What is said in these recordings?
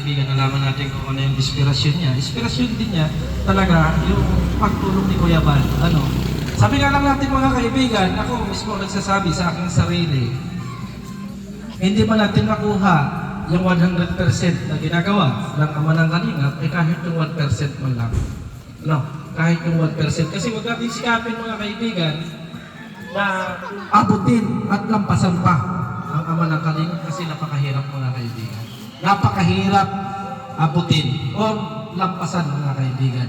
kaibigan, nalaman natin kung ano yung inspirasyon niya. Inspirasyon din niya talaga yung pagtulong ni Kuya Bal. Ano? Sabi nga lang natin mga kaibigan, ako mismo nagsasabi sa aking sarili, hindi man natin makuha yung 100% na ginagawa ng Ama ng Kalingap, eh kahit yung 1% man lang. No? Kahit yung 1%. Kasi huwag natin sikapin mga kaibigan na abutin at lampasan pa ang Ama ng Kalingap kasi napakahirap mga kaibigan. Napakahirap abutin o lampasan mga kaibigan.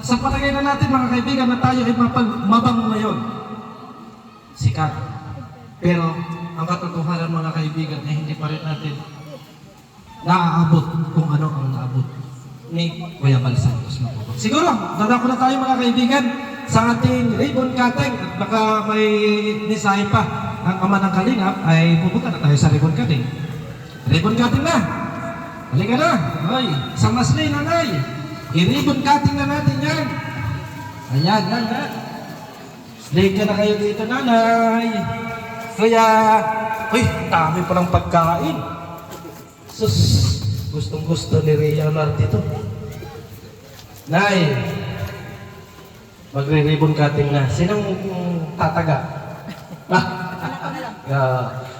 Sa palagay na natin mga kaibigan na tayo ay mabango ngayon. Sikat. Pero ang katotohanan mga kaibigan ay hindi pa rin natin naaabot kung ano ang naabot ni Kuya Bal Santos Matubang. Siguro, dadako na tayo mga kaibigan sa ating ribbon cutting at baka may mensahe pa ang Ama ng Kalingap ay pupunta na tayo sa ribbon cutting. Ribbon cutting na! Halika na! Ay, sa maslay nanay! I-ribbon cutting na natin yan! Ayan, yan. Slay ka na kayo dito nanay! Kaya, uy, dami pa ng pagkain! Sus, gustong gusto ni Rhea Marte ito. Nay, magre-ribbon cutting na. Sinong tataga?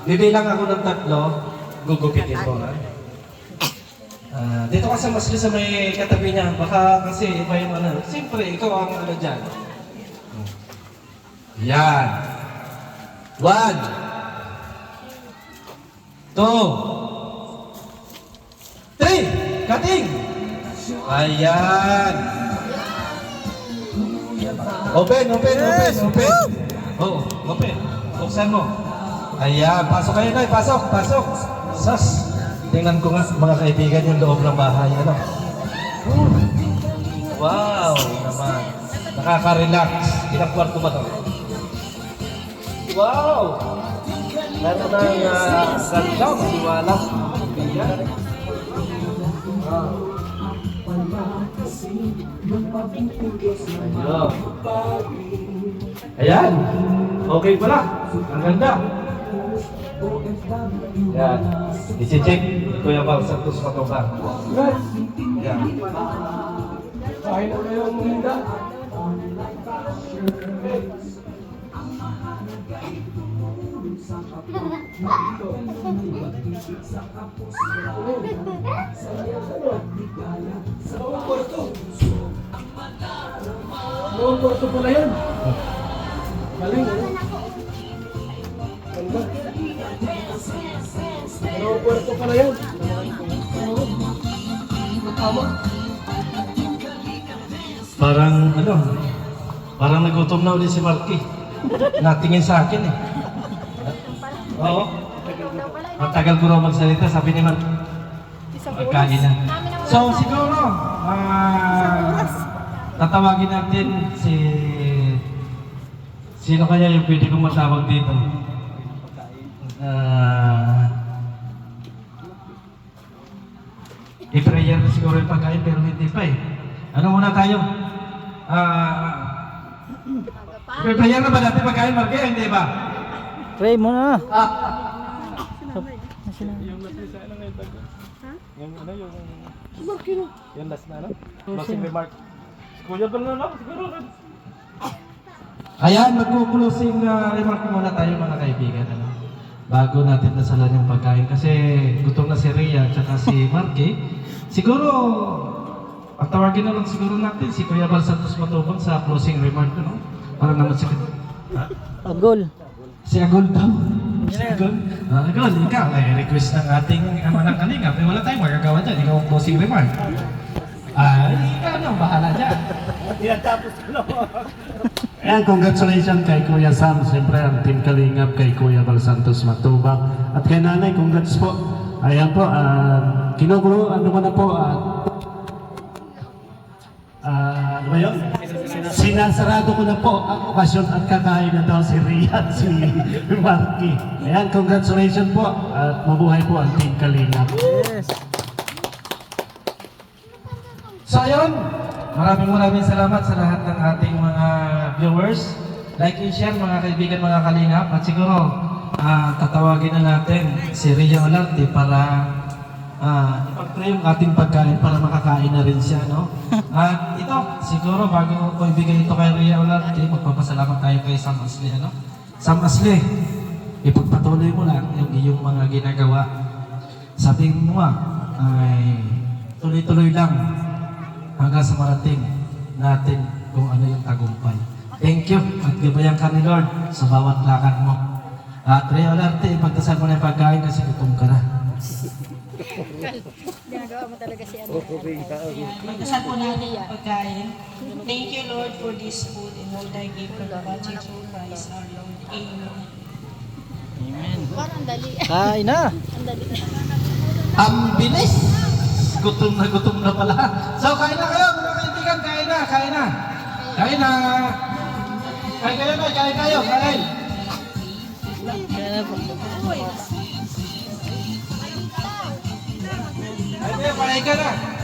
Bibilang ako ng 3, gugupitin ko. Dito ka sa masli sa may katabi niya. Baka kasi iba yung ano. Siyempre, ikaw ang ano dyan. Yan. 1, 2, 3, cutting! Ayan! Open! Oh, open. Buksan mo. Ayan, pasok kayo na, pasok! Sas! Tingnan ko nga, mga kaibigan, yung loob ng bahay. Ano? Wow! Naman. Nakaka-relax. Ilang kwarto ba ito? Wow! Meron ng ganda, maliwala. Ayan. Ayan. Okay pala. Ang ganda. Ayan. Isi-check. Kuya Bal Santos Matubang. Ayan. Kain na kayo ang mulinda. Noong kwarto pala yan. Galing, ano? Ganda. Noong kwarto pala yan. Tama. Parang nagutom na ulit si Marky. Natingin sa akin eh. Oo. Matagal ko raw magsalita, sabi ni Marky. Pagkain na. So siguro, tatawagin natin sino kaya yung pwede kong matawag dito? I-prayer siguro yung pagkain pero hindi pa eh. Ano muna tayo? I-prayer na ba natin pagkain, Marky? Hindi ba? Pray muna. Yung last na ano ngayon tago? Yung ano yung Marky no? Yung last na ano? Closing remark. Kuya Bal na lang siguro. Ayan, magkukulosing remark muna tayo mga kaibigan. Ano? Bago natin nasalan yung pagkain. Kasi gutom na si Rhea at saka si Marky. Siguro, tawagin na lang siguro natin si Kuya Bal Santos Matubang sa closing remark. No? Para naman si... Agol. Si Agol daw. Si Agol. Agol, ikaw. Request ng ating Ama ng Kalingap. Wala tayong magagawa dyan. Ikaw ang closing remark. Ikaw na, bahala dyan. Tinatapos ko na. Ayan, congratulations kay Kuya Sam, siyempre ang Team Kalingap kay Kuya Bal Santos Matubang. At kay Nanay, congrats po. Ayan po, kinukulo, ano ko na po, ano ba yun? Sinasarado ko na po ang okasyon at kakain na daw si Rhea at si Marky. Ayan, congratulations po at mabuhay po ang Team Kalingap. Yes. So ayun, maraming salamat sa lahat ng ating mga viewers. Like and share mga kaibigan, mga kalingap. At siguro, tatawagin na natin si Rhea Olarte para ipag-pray yung ating pagkain para makakain na rin siya, no? At ito, siguro bago ko ibigay ito kay Rhea Olarte, magpapasalamat tayo kay Sam Asli, ano? Sam Asli, ipagpatuloy mo lang yung iyong mga ginagawa. Sabihin mo ay tuloy-tuloy lang hanggang sa marating natin kung ano yung tagumpay. Thank you at gabayan ka ni Lord sa bawat lakad mo. At Rhea Olarte, ipagdasal mo na yung pagkain kasi gutom ka na. Ginagawa mo talaga si ano. Magdasal po natin ang pagkain. Thank you, Lord, for this food and all thy gift from the body through Christ our Lord. Amen. Parang dali. Kain na. Ang dali. Ang bilis! Gutom na pala. So, kain na kayo, mga kaibigan, kain na, kain na. Kain na. Kain kayo na, kain kayo, kain. Kain na po. Kain kayo, kain ka na.